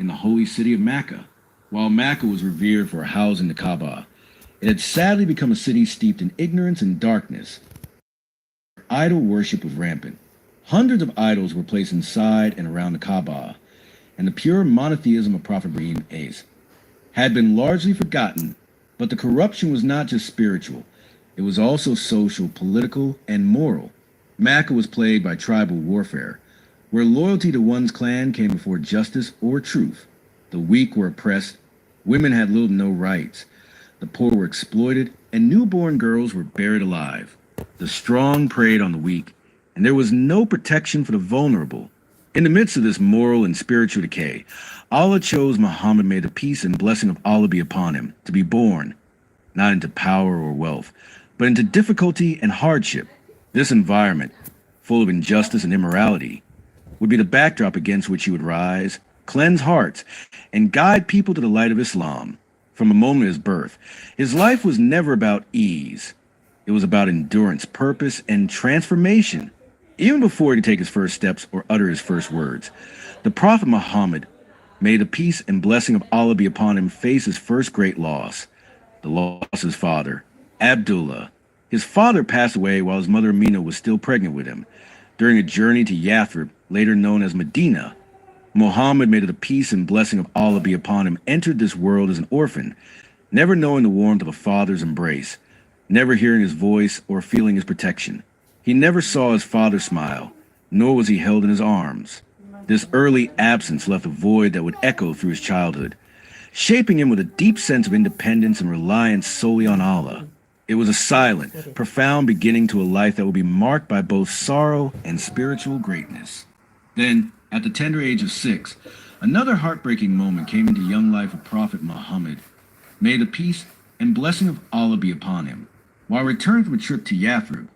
in the holy city of Mecca. While Mecca was revered for housing the Kaaba, it had sadly become a city steeped in ignorance and darkness. Idol worship was rampant. Hundreds of idols were placed inside and around the Kaaba, and the pure monotheism of Prophet Ibrahim A.S. had been largely forgotten, but the corruption was not just spiritual, it was also social, political, and moral. Mecca was plagued by tribal warfare, where loyalty to one's clan came before justice or truth. The weak were oppressed, women had little to no rights, the poor were exploited, and newborn girls were buried alive. The strong preyed on the weak, and there was no protection for the vulnerable. In the midst of this moral and spiritual decay, Allah chose Muhammad, may the peace and blessing of Allah be upon him, to be born, not into power or wealth, but into difficulty and hardship. This environment, full of injustice and immorality, would be the backdrop against which he would rise, cleanse hearts, and guide people to the light of Islam. From the moment of his birth, his life was never about ease. It was about endurance, purpose, and transformation. Even before he could take his first steps or utter his first words, the Prophet Muhammad, may the peace and blessing of Allah be upon him, faced his first great loss, the loss of his father, Abdullah. His father passed away while his mother Amina was still pregnant with him. During a journey to Yathrib, later known as Medina, Muhammad, may the peace and blessing of Allah be upon him, entered this world as an orphan, never knowing the warmth of a father's embrace, never hearing his voice or feeling his protection. He never saw his father smile, nor was he held in his arms. This early absence left a void that would echo through his childhood, shaping him with a deep sense of independence and reliance solely on Allah. It was a silent, profound beginning to a life that would be marked by both sorrow and spiritual greatness. Then, at the tender age of 6, another heartbreaking moment came into the young life of Prophet Muhammad. May the peace and blessing of Allah be upon him. While returning from a trip to Yathrib,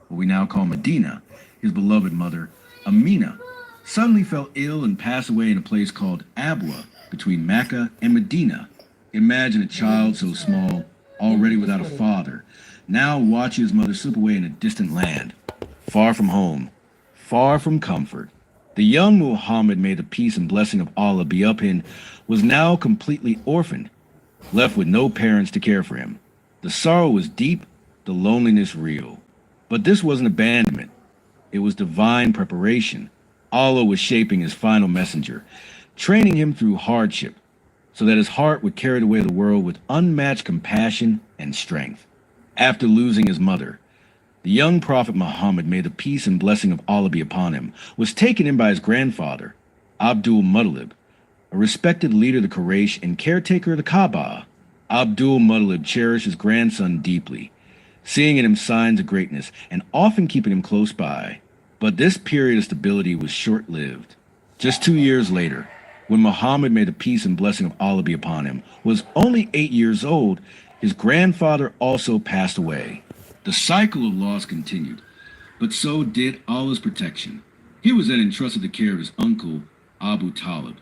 what we now call Medina, his beloved mother, Amina, suddenly fell ill and passed away in a place called Abwa, between Mecca and Medina. Imagine a child so small, already without a father, now watching his mother slip away in a distant land, far from home, far from comfort. The young Muhammad, may the peace and blessing of Allah be upon him, was now completely orphaned, left with no parents to care for him. The sorrow was deep, the loneliness real. But this wasn't abandonment. It was divine preparation. Allah was shaping his final messenger, training him through hardship, so that his heart would carry the weight of the world with unmatched compassion and strength. After losing his mother, the young Prophet Muhammad, may the peace and blessing of Allah be upon him, was taken in by his grandfather, Abdul Muttalib, a respected leader of the Quraysh and caretaker of the Kaaba. Abdul Muttalib cherished his grandson deeply, seeing in him signs of greatness and often keeping him close by. But this period of stability was short-lived. Just 2 years later, when Muhammad, may the peace and blessing of Allah be upon him, was only 8 years old, his grandfather also passed away. The cycle of loss continued, but so did Allah's protection. He was then entrusted the care of his uncle, Abu Talib,